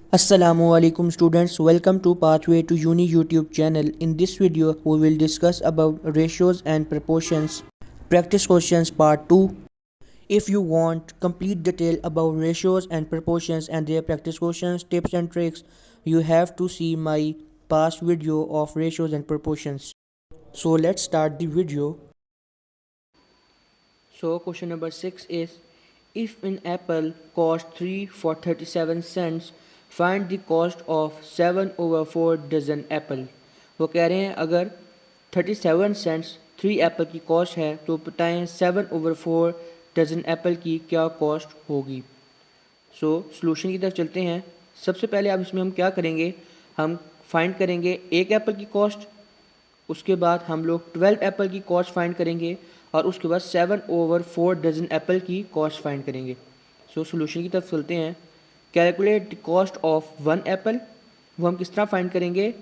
Assalamualaikum students, welcome to Pathway to Uni YouTube channel. In this video we will discuss about ratios and proportions. Practice questions part 2. If you want complete detail about ratios and proportions and their practice questions, tips and tricks, you have to see my past video of ratios and proportions. So let's start the video. So question number 6 is, if an apple costs 3 for 37 cents, find the cost of 7/4 dozen apple. वो कह रहे हैं अगर 37 cents 3 Apple की cost है तो बताएं 7/4 dozen apple की क्या कॉस्ट होगी। सो सॉल्यूशन की तरफ चलते हैं। सबसे पहले अब इसमें हम क्या करेंगे, हम फाइंड करेंगे एक एप्पल की कॉस्ट, उसके बाद हम लोग 12 एप्पल की कॉस्ट फाइंड करेंगे और उसके बाद 7/4 डजन एप्पल की कॉस्ट फाइंड करेंगे। सो सॉल्यूशन की तरफ चलते हैं। Calculate the cost of 1 Apple, वो हम किस तरह फाइंड करेंगे,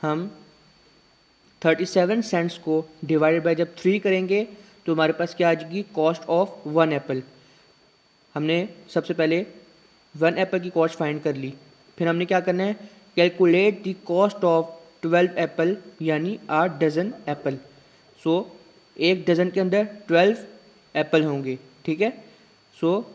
हम 37 सेंट्स को डिवाइडेड बाय जब 3 करेंगे तो हमारे पास क्या आ जाएगी, कॉस्ट ऑफ 1 एप्पल। हमने सबसे पहले 1 एप्पल की कॉस्ट फाइंड कर ली, फिर हमने क्या करना है, calculate the cost of 12 Apple यानी 8 डजन एप्पल। सो एक डजन के अंदर 12 एप्पल होंगे, ठीक है। सो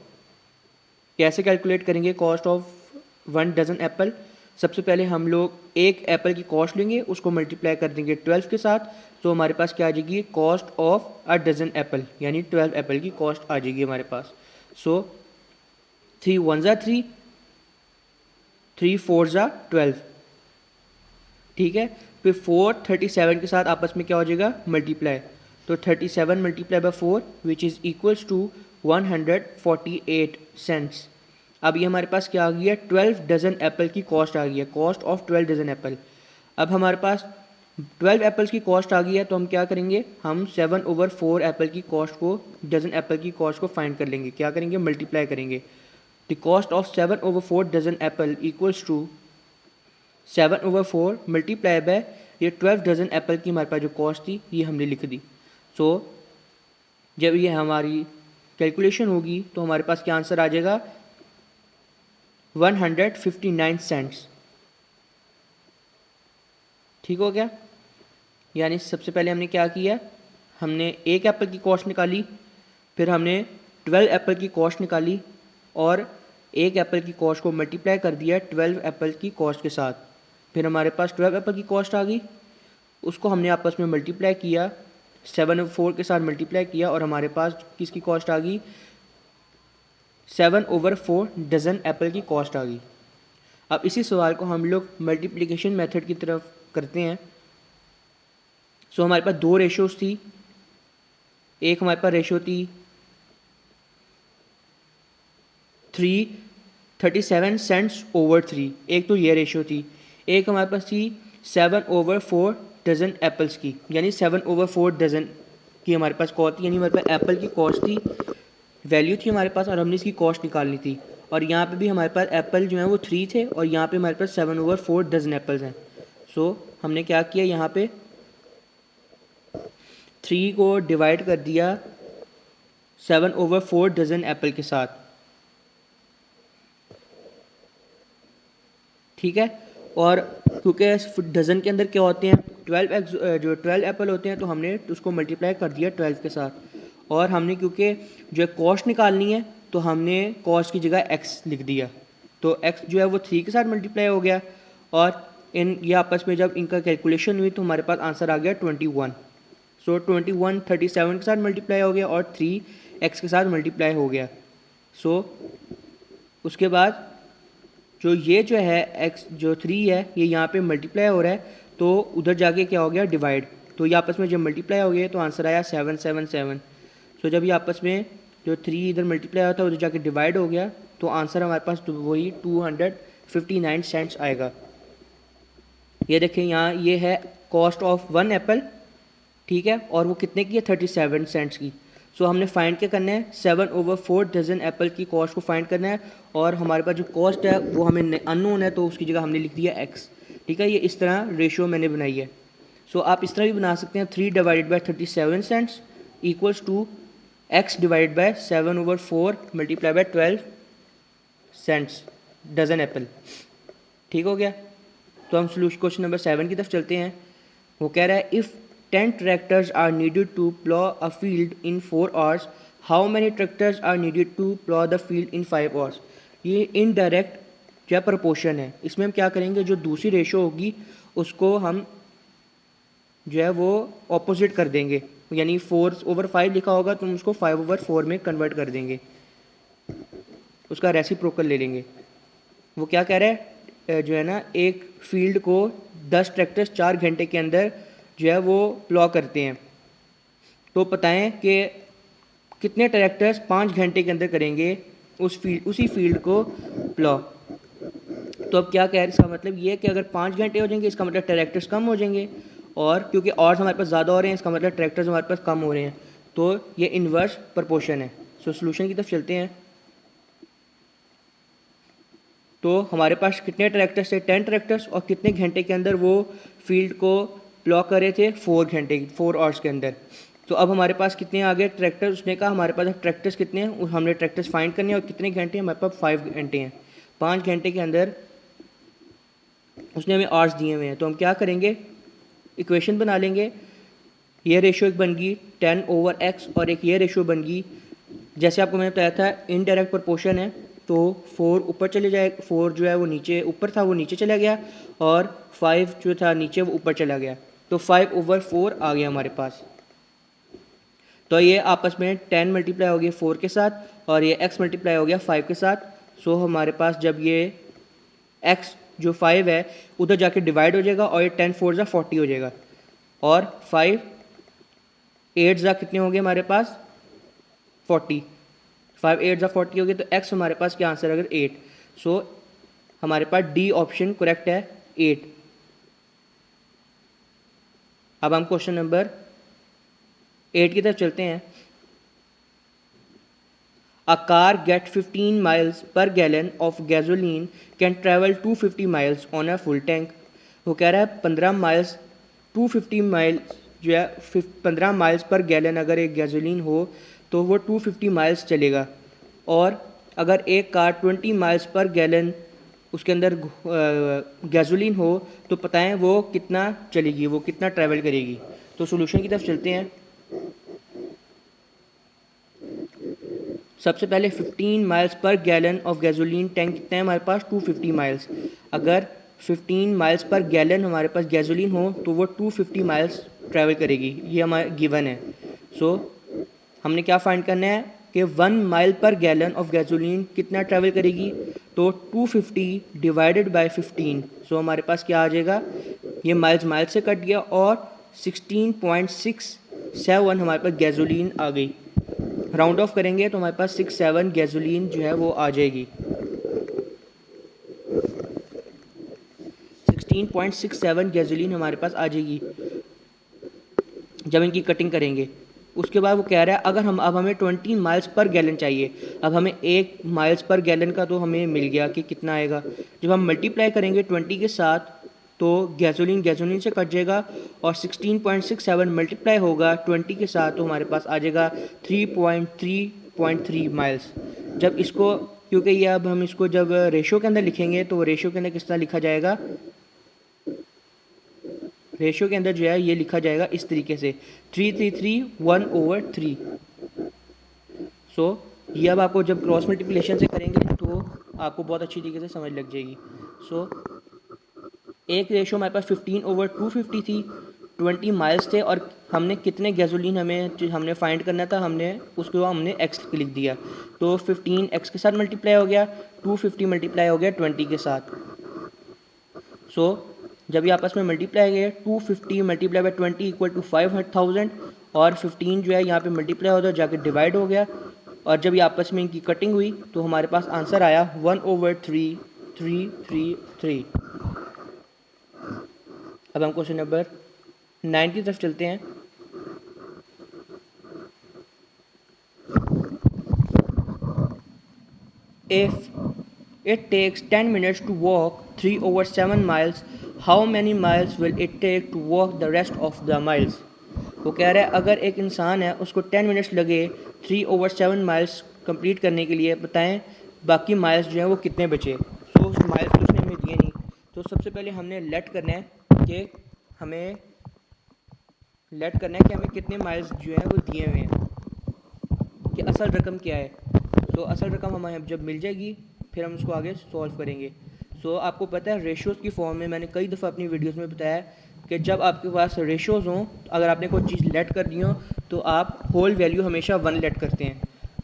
कैसे कैलकुलेट करेंगे कॉस्ट ऑफ 1 डजन एप्पल, सबसे पहले हम लोग एक एप्पल की कॉस्ट लेंगे, उसको मल्टीप्लाई कर देंगे 12 के साथ, तो हमारे पास क्या आ जाएगी, cost of a dozen apple यानी 12 एप्पल की कॉस्ट आ जाएगी हमारे पास। सो 3 1 ज़ा 3, 3 4 ज़ा 12, ठीक है। फिर 4 37 के साथ आपस में क्या हो जाएगा, मल्टीप्लाई, तो 37 multiply by 4 which is equals to 148 cents. अब ये हमारे पास क्या आ गया, 12 डजन एप्पल की कॉस्ट आ गई है, कॉस्ट ऑफ 12 डजन एप्पल। अब हमारे पास 12 एप्पल्स की कॉस्ट आ गई है, तो हम क्या करेंगे, हम 7/4 एप्पल की कॉस्ट को, डजन एप्पल की कॉस्ट को फाइंड कर लेंगे, क्या करेंगे, मल्टीप्लाई करेंगे। The cost of 7/4 dozen apple equals to 7/4 multiply by ये 12 डजन एप्पल की हमारे पास जो कॉस्ट थी ये हमने लिख दी। सो जब ये हमारी कैलकुलेशन होगी तो हमारे पास क्या आंसर आ जाएगा, 159 सेंट्स, ठीक हो गया। यानी सबसे पहले हमने क्या किया, हमने एक एप्पल की कॉस्ट निकाली, फिर हमने 12 एप्पल की कॉस्ट निकाली और एक एप्पल की कॉस्ट को मल्टीप्लाई कर दिया 12 एप्पल की कॉस्ट के साथ, फिर हमारे पास 12 एप्पल की कॉस्ट आ गई, उसको हमने आपस में मल्टीप्लाई किया, 7/4 के साथ मल्टीप्लाई किया और हमारे पास किसकी कॉस्ट आ गई, 7/4 डजन एप्पल की कॉस्ट आ गई। अब इसी सवाल को हम लोग मल्टीप्लिकेशन मेथड की तरफ करते हैं। सो हमारे पास दो रेशोज थी, एक हमारे पास रेशो थी 37 सेंट्स ओवर 3, एक तो ये रेशो थी, एक हमारे पास थी 7/4 डजन एप्पल्स की, यानी 7/4 डजन की हमारे पास कॉस्ट थी, यानी हमारे पास एप्पल की कॉस्ट थी, वैल्यू थी हमारे पास और हमने इसकी कॉस्ट निकालनी थी। और यहाँ पे भी हमारे पास एप्पल जो है वो 3 थे और यहाँ पे हमारे पास 7/4 डजन एप्पल्स हैं। सो हमने क्या किया, यहाँ पे 3 को डिवाइड कर दिया 7/4 डजन एप्पल के साथ, ठीक है। और क्योंकि डजन के अंदर क्या होते हैं, 12 एप्पल होते हैं, तो हमने उसको मल्टीप्लाई कर दिया 12 के साथ, और हमने क्योंकि जो कॉस्ट निकालनी है तो हमने कॉस्ट की जगह x लिख दिया, तो x जो है वो 3 के साथ मल्टीप्लाई हो गया और इन ये आपस में जब इनका कैलकुलेशन हुई तो हमारे पास आंसर आ गया 21। सो 21 37 के साथ मल्टीप्लाई हो गया और 3x के साथ मल्टीप्लाई हो गया। सो उसके बाद जो है x जो 3 है ये यहाँ पे मल्टीप्लाई हो रहा है, तो उधर जाके क्या हो गया, डिवाइड, तो ये आपस में जब मल्टीप्लाई हो गया तो आंसर आया 777। सो जब ये आपस में जो 3 इधर मल्टीप्लाई होता है उधर जाके डिवाइड हो गया तो आंसर हमारे पास तो वही 259 सेंट्स आएगा। ये देखें यहाँ ये है कॉस्ट ऑफ 1 एप्पल, ठीक है, और वो कितने की है, 37 सेंट्स की। सो हमने फाइंड क्या करना है, 7/4 डजन एप्पल की कॉस्ट को फाइंड करना है और हमारे पास जो कॉस्ट है वो हमें अननोन है तो उसकी जगह हमने लिख दिया x, ठीक है। ये इस तरह रेशियो मैंने बनाई है। सो आप इस तरह भी बना सकते हैं, 3 divided by 37 cents equals to x divided by 7/4 multiply by 12 cents dozen apple. ठीक हो गया। तो हम क्वेश्चन नंबर 7 की तरफ चलते हैं। वो कह रहा है if 10 tractors are needed to plough a field in 4 hours, how many tractors are needed to plough the field in 5 hours. ये इनडायरेक्ट या प्रपोर्शन है। इसमें हम क्या करेंगे, जो दूसरी रेशो होगी उसको हम जो है वो ऑपोजिट कर देंगे, यानी 4/5 लिखा होगा तो हम उसको 5/4 में कन्वर्ट कर देंगे, उसका रेसिप्रोकल ले लेंगे। वो क्या कह रहा है, जो है ना, एक फील्ड को 10 ट्रैक्टर्स 4 घंटे के अंदर जो है वो प्लॉ करते हैं, तो बताएं कि कितने ट्रैक्टर्स 5 घंटे के अंदर करेंगे उसी फील्ड को प्लॉ। तो अब क्या कह रहे हैं, इसका मतलब ये है कि अगर 5 घंटे हो जाएंगे इसका मतलब ट्रैक्टर्स कम हो जाएंगे, और क्योंकि और हमारे पास ज़्यादा हो रहे हैं इसका मतलब ट्रैक्टर्स हमारे पास कम हो रहे हैं, तो ये इन्वर्स प्रपोर्शन है। सो सोल्यूशन की तरफ चलते हैं। तो हमारे पास कितने ट्रैक्टर्स थे, 10 ट्रैक्टर्स, और कितने घंटे के अंदर वो फील्ड को प्लॉ कर रहे थे, 4 आवर्स के अंदर। तो अब हमारे पास कितने आ गए ट्रैक्टर्स, उसने कहा हमारे पास ट्रैक्टर्स कितने हैं, हमने ट्रैक्टर्स फाइंड करने हैं, और कितने घंटे हैं हमारे पास 5 घंटे हैं। 5 घंटे के अंदर उसने हमें आवर्स दिए हुए हैं, तो हम क्या करेंगे, इक्वेशन बना लेंगे। ये रेशो एक बन गई 10/x, और एक ये रेशो बन गई, जैसे आपको मैंने बताया था इनडायरेक्ट प्रोपोर्शन है, तो 4 ऊपर चले जाए, 4 जो है वो नीचे ऊपर था वो नीचे चला गया, और 5 जो था नीचे वो ऊपर चला गया, तो 5/4 आ गया हमारे पास। तो ये आपस में 10 मल्टीप्लाई हो गया 4 के साथ, और ये x मल्टीप्लाई हो गया 5 के साथ। सो हमारे पास जब ये x जो 5 है उधर जाके डिवाइड हो जाएगा, और ये 10 4 जा 40 हो जाएगा, और 5 8 जा कितने हो गए हमारे पास 40, 5 8 जा 40 हो गए, तो x हमारे पास क्या आंसर अगर 8। सो हमारे पास डी ऑप्शन करेक्ट है 8। अब हम क्वेश्चन नंबर 8 की तरफ चलते हैं। A car get 15 miles per gallon of gasoline can travel 250 miles on a full tank। वो कह रहा है 15 माइल्स 250 माइल्स जो है 15 माइल्स पर गैलन अगर एक गैसोलीन हो तो वो 250 माइल्स चलेगा, और अगर एक कार 20 माइल्स पर गैलन उसके अंदर गैसोलीन हो तो बताएं वो कितना चलेगी, वो कितना ट्रैवल करेगी। तो सॉल्यूशन की तरफ चलते हैं। सबसे पहले 15 miles per gallon of gasoline tank कितने हैं हमारे पास 250 माइल्स। अगर 15 माइल्स पर गैलन हमारे पास गैसोलीन हो तो वो 250 माइल्स ट्रैवल करेगी, ये हमारा गिवन है। सो हमने क्या फाइंड करना है कि 1 माइल पर गैलन ऑफ गैसोलीन कितना ट्रैवल करेगी, तो 250 डिवाइडेड बाय 15। सो हमारे पास क्या आ जाएगा, ये माइल्स माइल्स से कट गया, और 16.67 हमारे पास गैसोलीन आ गई। राउंड ऑफ करेंगे तो हमारे पास 67 गैसोलीन जो है वो आ जाएगी। 16.67 गैसोलीन हमारे पास आ जाएगी जब इनकी कटिंग करेंगे। उसके बाद वो कह रहा है अगर अब हमें 20 माइल्स पर गैलन चाहिए। अब हमें 1 माइल्स पर गैलन का तो हमें मिल गया कि कितना आएगा, जब हम मल्टीप्लाई करेंगे 20 के साथ तो गैसोलीन गैसोलीन से कट जाएगा, और 16.67 मल्टीप्लाई होगा 20 के साथ तो हमारे पास आ जाएगा 3.3 माइल्स। जब इसको, क्योंकि ये अब हम इसको जब रेशो के अंदर लिखेंगे तो रेशो के अंदर किस तरह लिखा जाएगा, रेशो के अंदर जो है ये लिखा जाएगा इस तरीके से 333/1/3। सो ये अब आपको जब क्रॉस मल्टीप्लिकेशन से करेंगे तो आपको बहुत अच्छी तरीके से समझ लग जाएगी। सो एक रेशो हमारे पास 15/250 थी, 20 माइल्स थे, और हमने कितने गैसोलीन हमने फाइंड करना था, उसको हमने x लिख दिया, तो 15 x के साथ मल्टीप्लाई हो गया, 250 मल्टीप्लाई हो गया 20 के साथ। सो जब ये आपस में मल्टीप्लाई गए 250 मल्टीप्लाई बाई 20 इक्वल टू 5000, और 15 जो है यहाँ पे मल्टीप्लाई होता है जाके डिवाइड हो गया, और जब ये आपस में इनकी कटिंग हुई तो हमारे पास आंसर आया 1/333। अब हम क्वेश्चन नंबर 9 की तरफ चलते हैं। If it takes 10 minutes to walk 3/7 miles, how many miles will it take to walk the rest of the miles? वो कह रहा है अगर एक इंसान है उसको 10 मिनट्स लगे 3/7 माइल्स कंप्लीट करने के लिए, बताएं बाकी माइल्स जो हैं वो कितने बचे। सो माइल्स तो उसने हमें दिए नहीं, सबसे पहले हमने लेट करना है कि हमें कितने माइल्स जो हैं वो दिए हुए हैं, कि असल रकम क्या है। सो असल रकम हमें जब मिल जाएगी फिर हम उसको आगे सॉल्व करेंगे। सो आपको पता है रेशोज़ की फॉर्म में मैंने कई दफ़ा अपनी वीडियोस में बताया कि जब आपके पास रेशोज़ हों, अगर आपने कोई चीज़ लेट कर दी हो तो आप होल वैल्यू हमेशा 1 लेट करते हैं।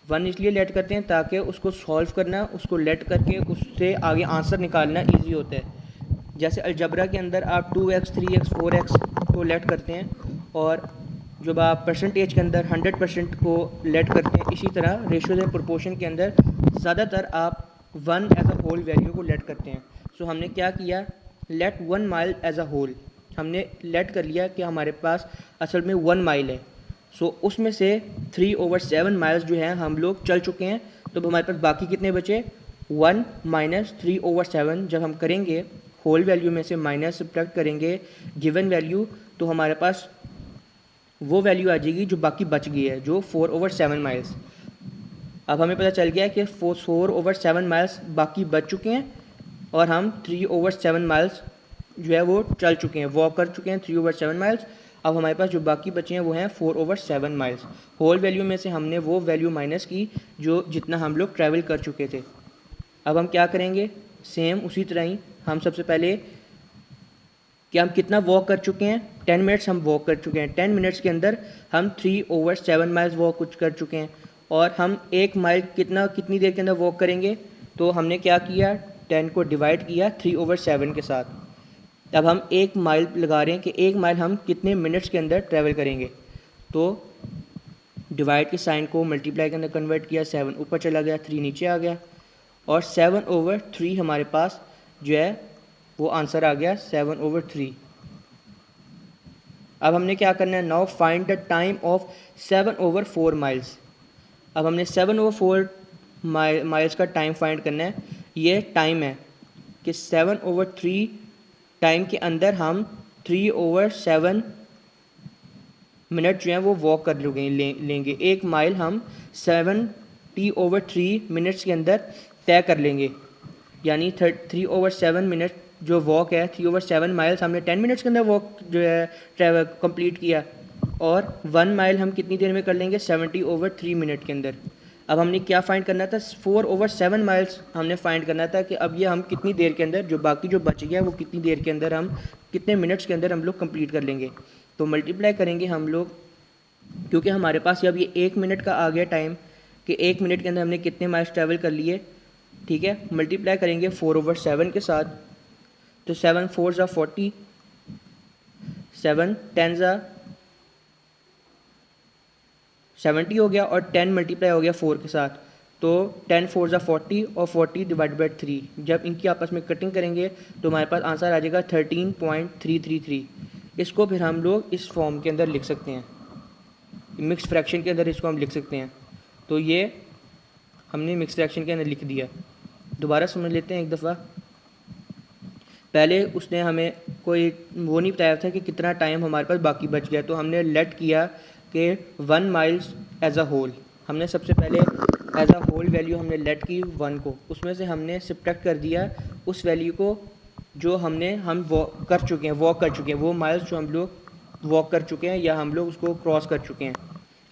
1 इसलिए लेट करते हैं ताकि उसको सॉल्व करना, उसको लेट करके उससे आगे आंसर निकालना ईजी होता है। जैसे अलजबरा के अंदर आप 2x 3x 4x को लेट करते हैं, और जब आप परसेंटेज के अंदर 100% को लेट करते हैं, इसी तरह रेशियोज एंड प्रोपोर्शन के अंदर ज़्यादातर आप 1 एज अ होल वैल्यू को लेट करते हैं। सो हमने क्या किया, let 1 mile as a whole, हमने लेट कर लिया कि हमारे पास असल में 1 माइल है। सो उसमें से 3/7 माइल्स जो हैं हम लोग चल चुके हैं, तो हमारे पास बाकी कितने बचे, 1 माइनस 3/7। जब हम करेंगे होल वैल्यू में से माइनस सब्ट्रैक्ट करेंगे गिवन वैल्यू, तो हमारे पास वो वैल्यू आ जाएगी जो बाकी बच गई है, जो 4/7 माइल्स। अब हमें पता चल गया कि 4/7 माइल्स बाकी बच चुके हैं, और हम 3/7 माइल्स जो है वो चल चुके हैं, वॉक कर चुके हैं 3/7 माइल्स। अब हमारे पास जो बाकी बचे हैं वो हैं 4/7 माइल्स। होल वैल्यू में से हमने वो वैल्यू माइनस की जो जितना हम लोग ट्रैवल कर चुके थे। अब हम क्या करेंगे, सेम उसी तरह ही हम सबसे पहले कि हम कितना वॉक कर चुके हैं, 10 मिनट्स हम वॉक कर चुके हैं। 10 मिनट्स के अंदर हम 3/7 माइल्स वॉक कुछ कर चुके हैं, और हम 1 माइल कितनी देर के अंदर वॉक करेंगे, तो हमने क्या किया, 10 को डिवाइड किया 3/7 के साथ। अब हम 1 माइल लगा रहे हैं कि 1 माइल हम कितने मिनट्स के अंदर ट्रैवल करेंगे, तो डिवाइड के साइन को मल्टीप्लाई के अंदर कन्वर्ट किया, 7 ऊपर चला गया, 3 नीचे आ गया, और 7/3 हमारे पास जो है वो आंसर आ गया 7/3। अब हमने क्या करना है, now find the time of 7/4 miles. अब हमने 7/4 माइल्स का टाइम फाइंड करना है। ये टाइम है कि 7/3 टाइम के अंदर हम 3/7 मिनट जो हैं वो वॉक कर लेंगे। 1 माइल हम 70/3 मिनट्स के अंदर तय कर लेंगे, यानी 3/7 मिनट जो वॉक है, 3/7 माइल्स हमने 10 मिनट्स के अंदर वॉक जो है ट्रैवल कंप्लीट किया, और 1 माइल हम कितनी देर में कर लेंगे, 70/3 मिनट के अंदर। अब हमने क्या फाइंड करना था, 4/7 माइल्स हमने फाइंड करना था कि अब ये हम कितनी देर के अंदर, जो बाकी जो बच गया वो कितनी देर के अंदर, हम कितने मिनट्स के अंदर हम लोग कंप्लीट कर लेंगे। तो मल्टीप्लाई करेंगे हम लोग, क्योंकि हमारे पास अब ये 1 मिनट का आ गया टाइम कि 1 मिनट के अंदर हमने कितने माइल्स ट्रैवल कर लिए, ठीक है। मल्टीप्लाई करेंगे 4/7 के साथ, तो 7 4 ज़ा 40, 7 10 ज़ा 70 हो गया, और 10 मल्टीप्लाई हो गया 4 के साथ, तो 10 4 ज़ा 40, और 40 डिवाइड बाई 3। जब इनकी आपस में कटिंग करेंगे तो हमारे पास आंसर आ जाएगा 13.333। इसको फिर हम लोग इस फॉर्म के अंदर लिख सकते हैं, मिक्स फ्रैक्शन के अंदर इसको हम लिख सकते हैं। तो ये हमने मिक्स फ्रैक्शन के अंदर लिख दिया। दोबारा समझ लेते हैं एक दफ़ा। पहले उसने हमें कोई वो नहीं बताया था कि कितना टाइम हमारे पास बाकी बच गया, तो हमने लेट किया कि 1 माइल्स एज अ होल। हमने सबसे पहले एज अ होल वैल्यू हमने लेट की 1 को, उसमें से हमने सब्ट्रैक्ट कर दिया उस वैल्यू को जो हम वॉक कर चुके हैं, वो माइल्स जो हम लोग वॉक कर चुके हैं या हम लोग उसको क्रॉस कर चुके हैं।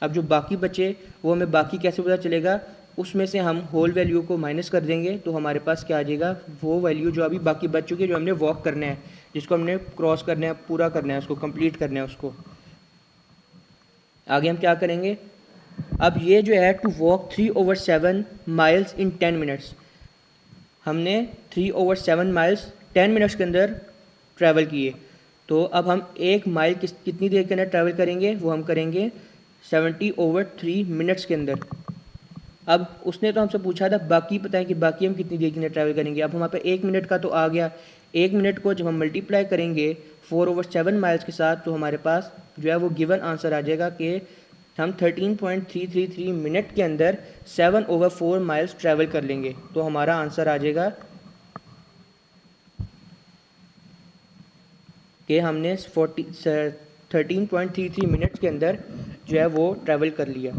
अब जो बाकी बचे वो हमें बाकी कैसे पता चलेगा, उसमें से हम होल वैल्यू को माइनस कर देंगे, तो हमारे पास क्या आ जाएगा, वो वैल्यू जो अभी बाकी बच चुकी है, जो हमने वॉक करना है, जिसको हमने क्रॉस करना है, पूरा करना है, उसको कंप्लीट करना है उसको। आगे हम क्या करेंगे, अब ये जो है to walk 3/7 miles in 10 minutes, हमने 3/7 माइल्स 10 मिनट्स के अंदर ट्रैवल किए। तो अब हम 1 माइल कितनी देर के अंदर ट्रैवल करेंगे, वो हम करेंगे 70/3 मिनट्स के अंदर। अब उसने तो हमसे पूछा था बाकी, पता है कि बाकी हम कितनी देर के अंदर ट्रैवल करेंगे। अब हमारे पास 1 मिनट का तो आ गया, 1 मिनट को जब हम मल्टीप्लाई करेंगे 4/7 माइल्स के साथ, तो हमारे पास जो है वो गिवन आंसर आ जाएगा कि हम 13.333 मिनट के अंदर 7/4 माइल्स ट्रैवल कर लेंगे। तो हमारा आंसर आ जाएगा कि हमने 13.33 मिनट्स के अंदर जो है वो ट्रैवल कर लिया।